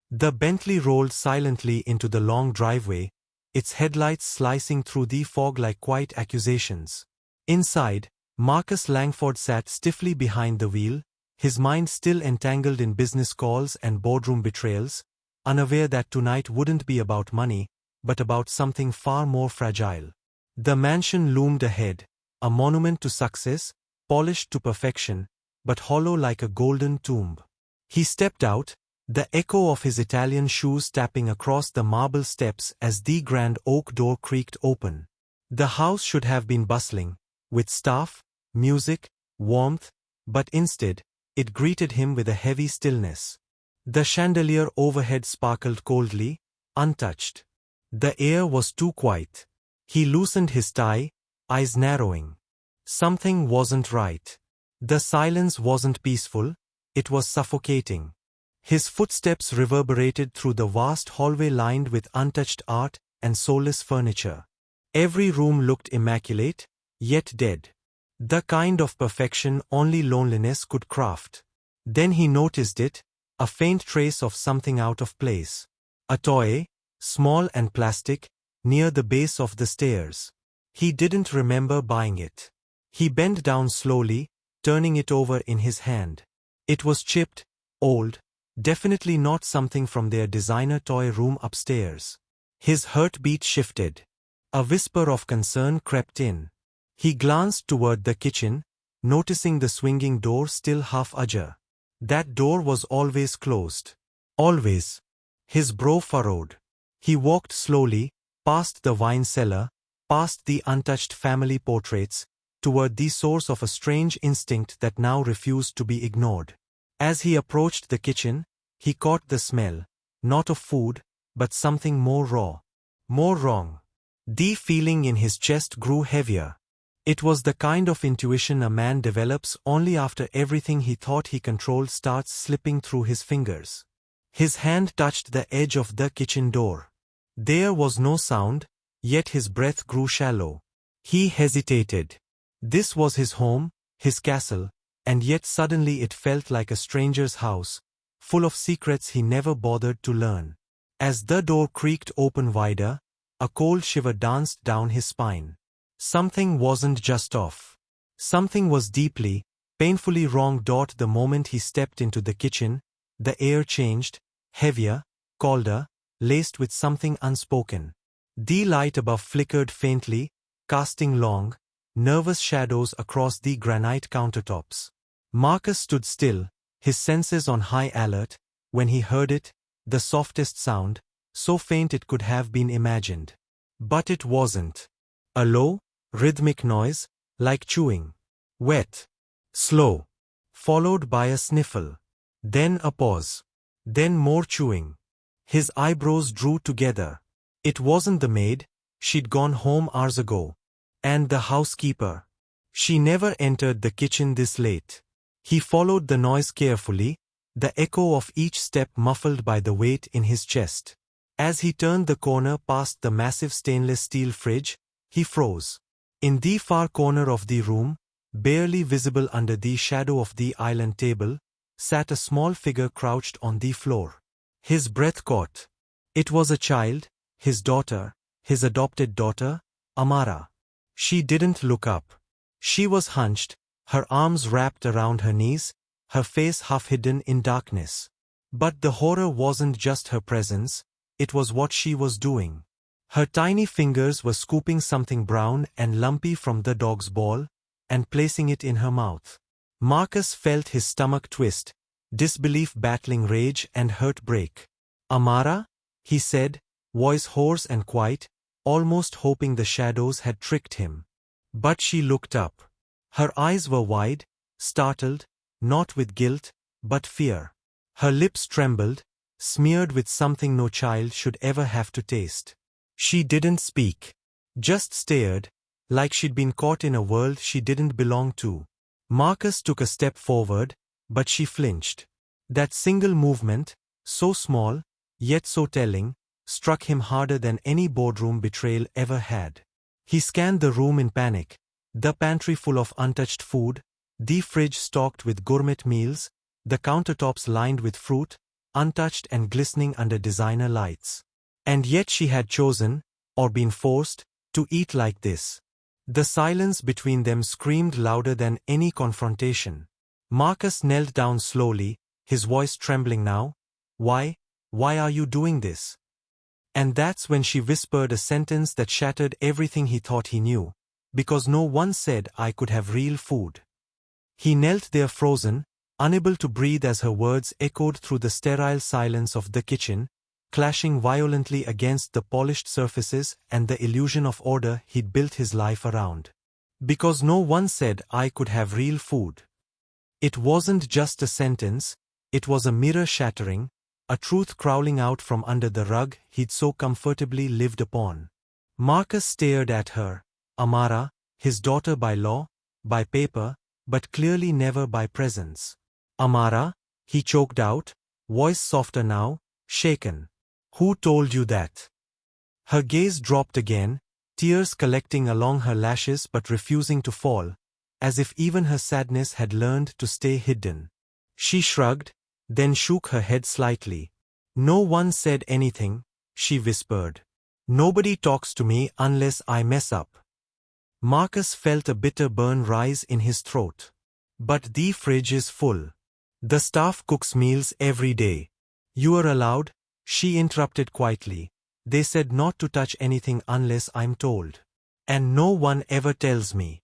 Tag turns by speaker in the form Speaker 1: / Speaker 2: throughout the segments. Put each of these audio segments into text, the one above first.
Speaker 1: The Bentley rolled silently into the long driveway, its headlights slicing through the fog like quiet accusations. Inside, Marcus Langford sat stiffly behind the wheel, his mind still entangled in business calls and boardroom betrayals, unaware that tonight wouldn't be about money, but about something far more fragile. The mansion loomed ahead, a monument to success, polished to perfection, but hollow like a golden tomb. He stepped out, the echo of his Italian shoes tapping across the marble steps as the grand oak door creaked open. The house should have been bustling, with staff, music, warmth, but instead, it greeted him with a heavy stillness. The chandelier overhead sparkled coldly, untouched. The air was too quiet. He loosened his tie, eyes narrowing. Something wasn't right. The silence wasn't peaceful, it was suffocating. His footsteps reverberated through the vast hallway lined with untouched art and soulless furniture. Every room looked immaculate, yet dead. The kind of perfection only loneliness could craft. Then he noticed it, a faint trace of something out of place. A toy, small and plastic, near the base of the stairs. He didn't remember buying it. He bent down slowly, turning it over in his hand. It was chipped, old, definitely not something from their designer toy room upstairs. His heartbeat shifted. A whisper of concern crept in. He glanced toward the kitchen, noticing the swinging door still half ajar. That door was always closed. Always. His brow furrowed. He walked slowly, past the wine cellar, past the untouched family portraits, toward the source of a strange instinct that now refused to be ignored. As he approached the kitchen, he caught the smell, not of food, but something more raw. More wrong. The feeling in his chest grew heavier. It was the kind of intuition a man develops only after everything he thought he controlled starts slipping through his fingers. His hand touched the edge of the kitchen door. There was no sound, yet his breath grew shallow. He hesitated. This was his home, his castle, and yet suddenly it felt like a stranger's house, full of secrets he never bothered to learn. As the door creaked open wider, a cold shiver danced down his spine. Something wasn't just off. Something was deeply, painfully wrong. The moment he stepped into the kitchen, the air changed, heavier, colder, laced with something unspoken. The light above flickered faintly, casting long, nervous shadows across the granite countertops. Marcus stood still, his senses on high alert, when he heard it, the softest sound, so faint it could have been imagined. But it wasn't. A low, rhythmic noise, like chewing. Wet. Slow. Followed by a sniffle. Then a pause. Then more chewing. His eyebrows drew together. It wasn't the maid, she'd gone home hours ago. And the housekeeper. She never entered the kitchen this late. He followed the noise carefully, the echo of each step muffled by the weight in his chest. As he turned the corner past the massive stainless steel fridge, he froze. In the far corner of the room, barely visible under the shadow of the island table, sat a small figure crouched on the floor. His breath caught. It was a child, his daughter, his adopted daughter, Amara. She didn't look up. She was hunched, her arms wrapped around her knees, her face half hidden in darkness. But the horror wasn't just her presence, it was what she was doing. Her tiny fingers were scooping something brown and lumpy from the dog's ball, and placing it in her mouth. Marcus felt his stomach twist, disbelief battling rage and hurt break. "Amara?" he said, voice hoarse and quiet, almost hoping the shadows had tricked him. But she looked up. Her eyes were wide, startled, not with guilt, but fear. Her lips trembled, smeared with something no child should ever have to taste. She didn't speak. Just stared, like she'd been caught in a world she didn't belong to. Marcus took a step forward, but she flinched. That single movement, so small, yet so telling, struck him harder than any boardroom betrayal ever had. He scanned the room in panic, the pantry full of untouched food, the fridge stocked with gourmet meals, the countertops lined with fruit, untouched and glistening under designer lights. And yet she had chosen, or been forced, to eat like this. The silence between them screamed louder than any confrontation. Marcus knelt down slowly, his voice trembling now. Why are you doing this? And that's when she whispered a sentence that shattered everything he thought he knew. Because no one said I could have real food. He knelt there frozen, unable to breathe as her words echoed through the sterile silence of the kitchen, clashing violently against the polished surfaces and the illusion of order he'd built his life around. Because no one said I could have real food. It wasn't just a sentence, it was a mirror shattering, a truth crawling out from under the rug he'd so comfortably lived upon. Marcus stared at her, Amara, his daughter by law, by paper, but clearly never by presence. Amara, he choked out, voice softer now, shaken. Who told you that? Her gaze dropped again, tears collecting along her lashes but refusing to fall, as if even her sadness had learned to stay hidden. She shrugged, then shook her head slightly. No one said anything, she whispered. Nobody talks to me unless I mess up. Marcus felt a bitter burn rise in his throat. But the fridge is full. The staff cooks meals every day. You are allowed, she interrupted quietly. They said not to touch anything unless I'm told. And no one ever tells me.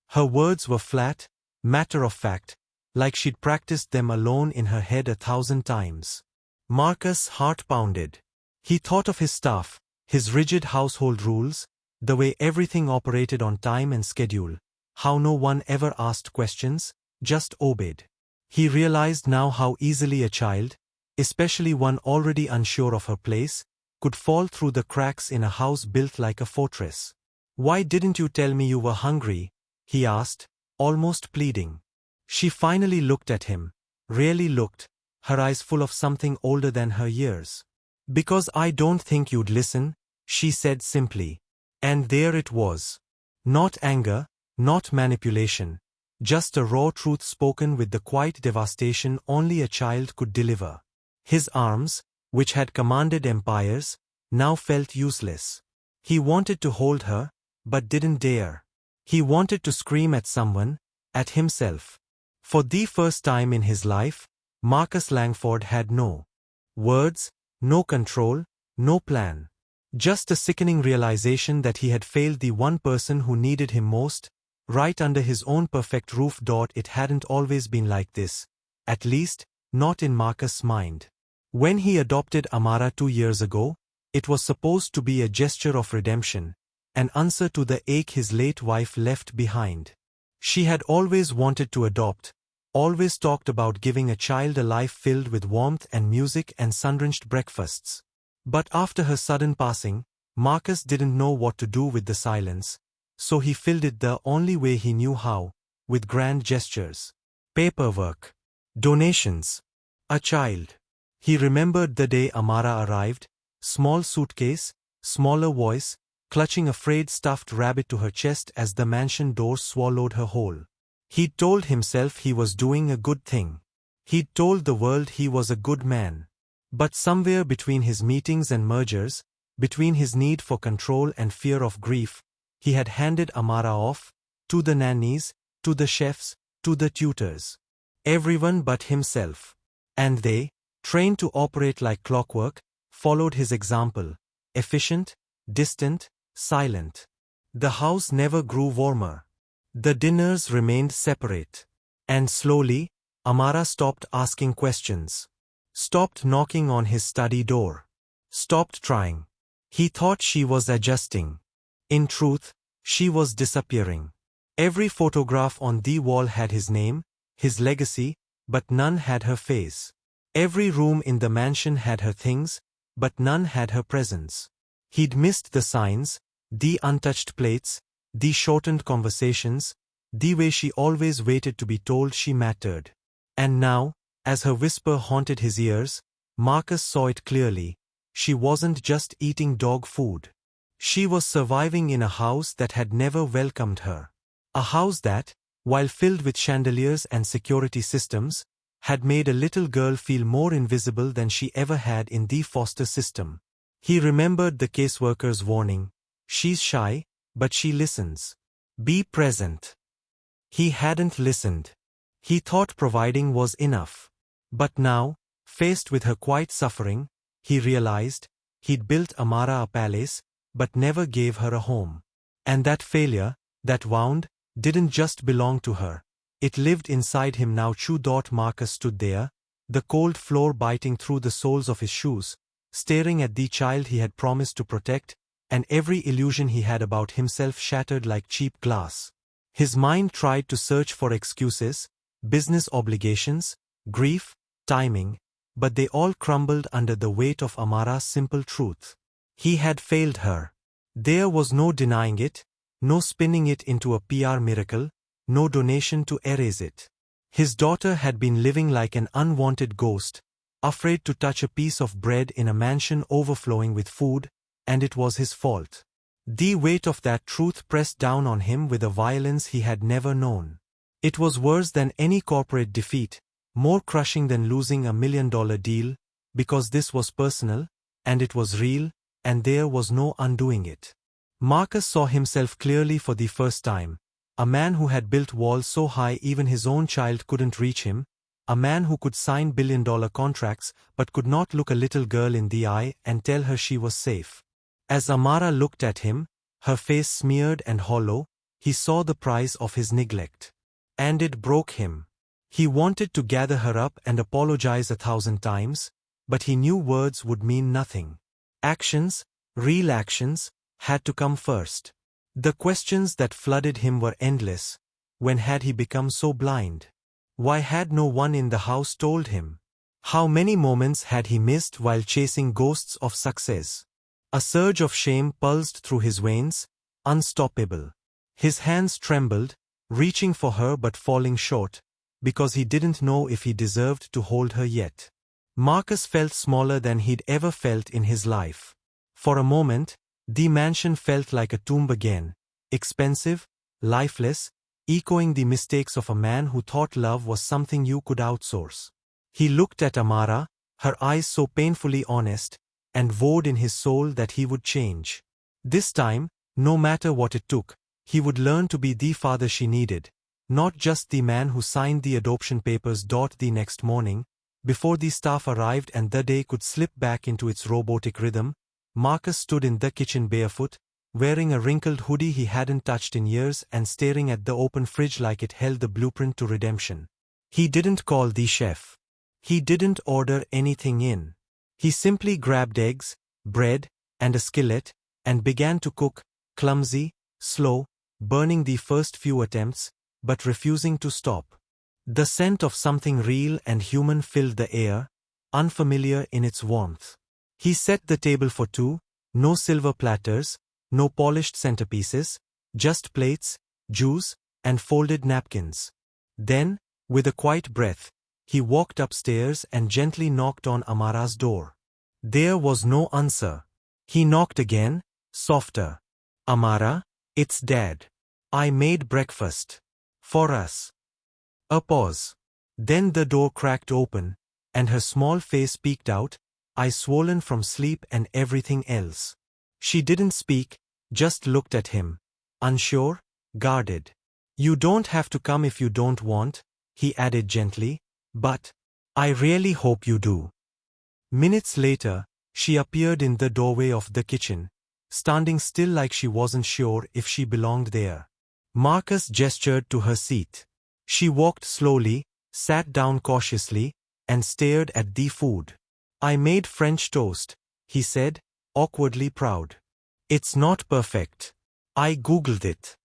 Speaker 1: Her words were flat, matter of fact, like she'd practiced them alone in her head 1,000 times. Marcus' heart pounded. He thought of his staff, his rigid household rules, the way everything operated on time and schedule, how no one ever asked questions, just obeyed. He realized now how easily a child, especially one already unsure of her place, could fall through the cracks in a house built like a fortress. Why didn't you tell me you were hungry? He asked, almost pleading. She finally looked at him, really looked, her eyes full of something older than her years. Because I don't think you'd listen, she said simply. And there it was. Not anger, not manipulation, just a raw truth spoken with the quiet devastation only a child could deliver. His arms, which had commanded empires, now felt useless. He wanted to hold her, but didn't dare. He wanted to scream at someone, at himself. For the first time in his life, Marcus Langford had no words, no control, no plan. Just a sickening realization that he had failed the one person who needed him most, right under his own perfect roof. It hadn't always been like this, at least, not in Marcus' mind. When he adopted Amara 2 years ago, it was supposed to be a gesture of redemption, an answer to the ache his late wife left behind. She had always wanted to adopt, always talked about giving a child a life filled with warmth and music and sun-drenched breakfasts. But after her sudden passing, Marcus didn't know what to do with the silence, so he filled it the only way he knew how, with grand gestures. Paperwork. Donations. A child. He remembered the day Amara arrived, small suitcase, smaller voice, clutching a frayed stuffed rabbit to her chest as the mansion door swallowed her whole. He'd told himself he was doing a good thing. He'd told the world he was a good man. But somewhere between his meetings and mergers, between his need for control and fear of grief, he had handed Amara off, to the nannies, to the chefs, to the tutors. Everyone but himself. And they, trained to operate like clockwork, followed his example, efficient, distant, silent. The house never grew warmer. The dinners remained separate. And slowly, Amara stopped asking questions. Stopped knocking on his study door. Stopped trying. He thought she was adjusting. In truth, she was disappearing. Every photograph on the wall had his name, his legacy, but none had her face. Every room in the mansion had her things, but none had her presence. He'd missed the signs, the untouched plates, the shortened conversations, the way she always waited to be told she mattered. And now, as her whisper haunted his ears, Marcus saw it clearly. She wasn't just eating dog food. She was surviving in a house that had never welcomed her. A house that, while filled with chandeliers and security systems, had made a little girl feel more invisible than she ever had in the foster system. He remembered the caseworker's warning. She's shy, but she listens. Be present. He hadn't listened. He thought providing was enough. But now, faced with her quiet suffering, he realized he'd built Amara a palace, but never gave her a home. And that failure, that wound, didn't just belong to her. It lived inside him now. Marcus stood there, the cold floor biting through the soles of his shoes, staring at the child he had promised to protect, and every illusion he had about himself shattered like cheap glass. His mind tried to search for excuses, business obligations, grief, timing, but they all crumbled under the weight of Amara's simple truth. He had failed her. There was no denying it, no spinning it into a PR miracle, no donation to erase it. His daughter had been living like an unwanted ghost, afraid to touch a piece of bread in a mansion overflowing with food, and it was his fault. The weight of that truth pressed down on him with a violence he had never known. It was worse than any corporate defeat, more crushing than losing $1 million deal, because this was personal, and it was real, and there was no undoing it. Marcus saw himself clearly for the first time, a man who had built walls so high even his own child couldn't reach him, a man who could sign billion-dollar contracts but could not look a little girl in the eye and tell her she was safe. As Amara looked at him, her face smeared and hollow, he saw the price of his neglect. And it broke him. He wanted to gather her up and apologize 1,000 times, but he knew words would mean nothing. Actions, real actions, had to come first. The questions that flooded him were endless. When had he become so blind? Why had no one in the house told him? How many moments had he missed while chasing ghosts of success? A surge of shame pulsed through his veins, unstoppable. His hands trembled, reaching for her but falling short, because he didn't know if he deserved to hold her yet. Marcus felt smaller than he'd ever felt in his life. For a moment, the mansion felt like a tomb again, expensive, lifeless, echoing the mistakes of a man who thought love was something you could outsource. He looked at Amara, her eyes so painfully honest, and vowed in his soul that he would change. This time, no matter what it took, he would learn to be the father she needed, not just the man who signed the adoption papers. The next morning, before the staff arrived and the day could slip back into its robotic rhythm, Marcus stood in the kitchen barefoot, wearing a wrinkled hoodie he hadn't touched in years and staring at the open fridge like it held the blueprint to redemption. He didn't call the chef. He didn't order anything in. He simply grabbed eggs, bread, and a skillet, and began to cook, clumsy, slow, burning the first few attempts, but refusing to stop. The scent of something real and human filled the air, unfamiliar in its warmth. He set the table for two, no silver platters, no polished centerpieces, just plates, juice, and folded napkins. Then, with a quiet breath, he walked upstairs and gently knocked on Amara's door. There was no answer. He knocked again, softer. Amara, it's Dad. I made breakfast. For us. A pause. Then the door cracked open, and her small face peeked out, eyes swollen from sleep and everything else. She didn't speak, just looked at him, unsure, guarded. You don't have to come if you don't want, he added gently, but I really hope you do. Minutes later, she appeared in the doorway of the kitchen, standing still like she wasn't sure if she belonged there. Marcus gestured to her seat. She walked slowly, sat down cautiously, and stared at the food. I made French toast, he said, awkwardly proud. It's not perfect. I googled it.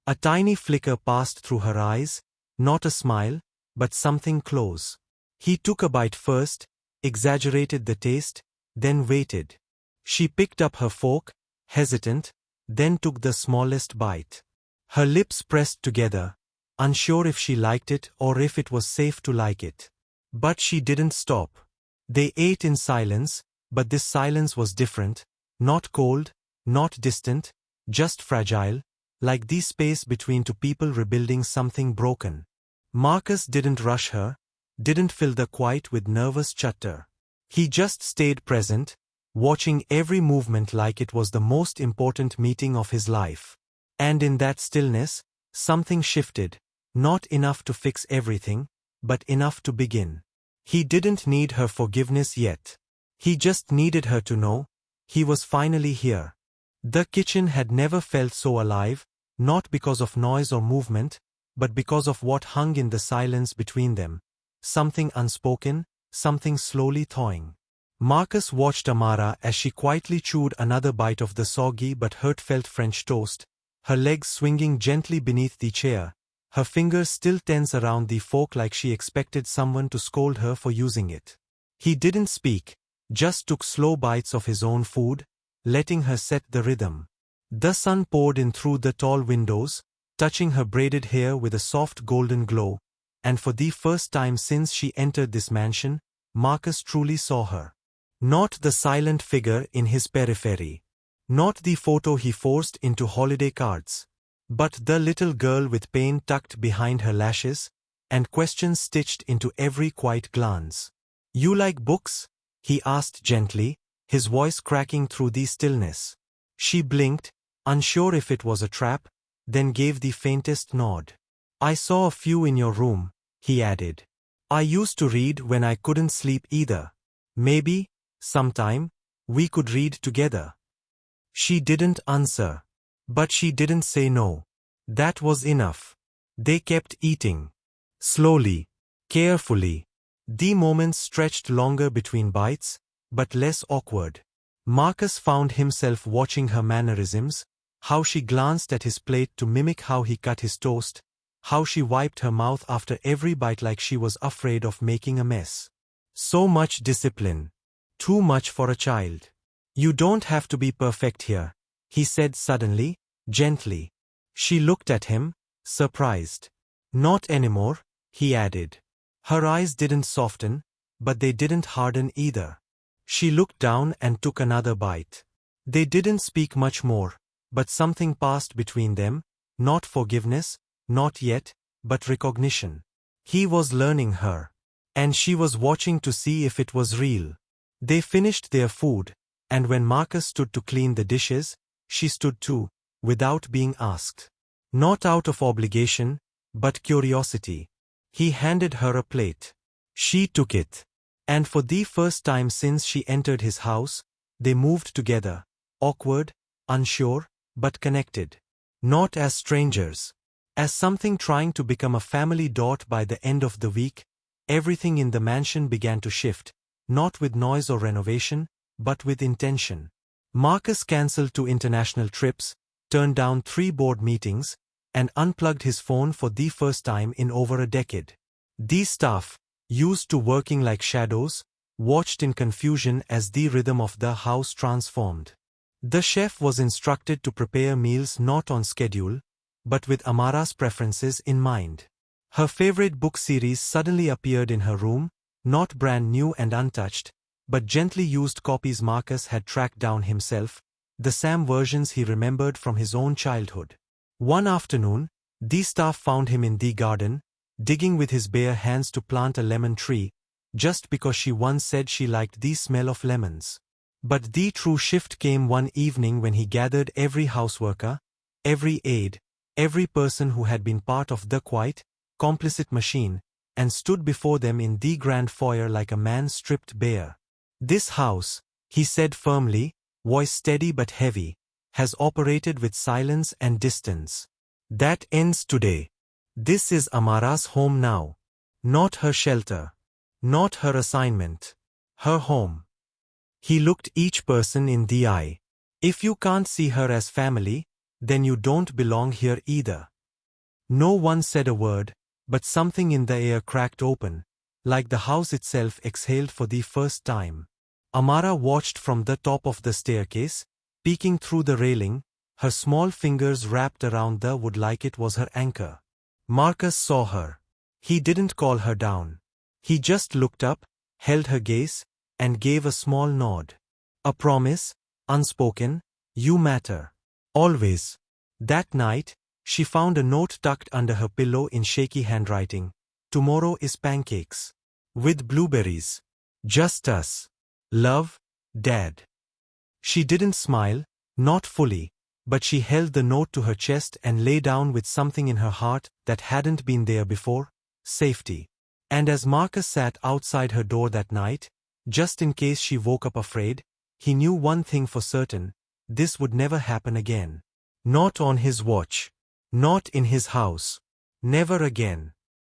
Speaker 1: A tiny flicker passed through her eyes, not a smile, but something close. He took a bite first, exaggerated the taste, then waited. She picked up her fork, hesitant, then took the smallest bite. Her lips pressed together, unsure if she liked it or if it was safe to like it. But she didn't stop. They ate in silence, but this silence was different, not cold, not distant, just fragile, like the space between two people rebuilding something broken. Marcus didn't rush her, didn't fill the quiet with nervous chatter. He just stayed present, watching every movement like it was the most important meeting of his life. And in that stillness, something shifted, not enough to fix everything, but enough to begin. He didn't need her forgiveness yet. He just needed her to know he was finally here. The kitchen had never felt so alive, not because of noise or movement, but because of what hung in the silence between them. Something unspoken, something slowly thawing. Marcus watched Amara as she quietly chewed another bite of the soggy but heartfelt French toast, her legs swinging gently beneath the chair, her fingers still tense around the fork like she expected someone to scold her for using it. He didn't speak, just took slow bites of his own food, letting her set the rhythm. The sun poured in through the tall windows, touching her braided hair with a soft golden glow, and for the first time since she entered this mansion, Marcus truly saw her. Not the silent figure in his periphery. Not the photo he forced into holiday cards. But the little girl with pain tucked behind her lashes, and questions stitched into every quiet glance. "You like books?" he asked gently, his voice cracking through the stillness. She blinked, unsure if it was a trap, then gave the faintest nod. "I saw a few in your room," he added. "I used to read when I couldn't sleep either. Maybe, sometime, we could read together." She didn't answer. But she didn't say no. That was enough. They kept eating. Slowly. Carefully. The moments stretched longer between bites, but less awkward. Marcus found himself watching her mannerisms, how she glanced at his plate to mimic how he cut his toast, how she wiped her mouth after every bite like she was afraid of making a mess. So much discipline. Too much for a child. "You don't have to be perfect here," he said suddenly, gently. She looked at him, surprised. "Not anymore," he added. Her eyes didn't soften, but they didn't harden either. She looked down and took another bite. They didn't speak much more, but something passed between them, not forgiveness, not yet, but recognition. He was learning her. And she was watching to see if it was real. They finished their food, and when Marcus stood to clean the dishes, she stood too, without being asked. Not out of obligation, but curiosity. He handed her a plate. She took it. And for the first time since she entered his house, they moved together, awkward, unsure, but connected. Not as strangers. As something trying to become a family. By the end of the week, everything in the mansion began to shift, not with noise or renovation, but with intention. Marcus cancelled 2 international trips, turned down 3 board meetings, and unplugged his phone for the first time in over a decade. The staff, used to working like shadows, watched in confusion as the rhythm of the house transformed. The chef was instructed to prepare meals not on schedule, but with Amara's preferences in mind. Her favorite book series suddenly appeared in her room, not brand new and untouched, but gently used copies Marcus had tracked down himself, the same versions he remembered from his own childhood. One afternoon, the staff found him in the garden, digging with his bare hands to plant a lemon tree, just because she once said she liked the smell of lemons. But the true shift came one evening when he gathered every houseworker, every aide, every person who had been part of the quiet, complicit machine, and stood before them in the grand foyer like a man stripped bare. "This house," he said firmly, voice steady but heavy, "has operated with silence and distance. That ends today. This is Amara's home now. Not her shelter. Not her assignment. Her home." He looked each person in the eye. "If you can't see her as family, then you don't belong here either." No one said a word, but something in the air cracked open, like the house itself exhaled for the first time. Amara watched from the top of the staircase, peeking through the railing, her small fingers wrapped around the wood like it was her anchor. Marcus saw her. He didn't call her down. He just looked up, held her gaze, and gave a small nod. A promise, unspoken, "You matter. Always." That night, she found a note tucked under her pillow in shaky handwriting. "Tomorrow is pancakes. With blueberries. Just us. Love, Dad. She didn't smile, not fully, but she held the note to her chest and lay down with something in her heart that hadn't been there before: safety. And as Marcus sat outside her door that night, just in case she woke up afraid, he knew one thing for certain: this would never happen again. Not on his watch. Not in his house. Never again.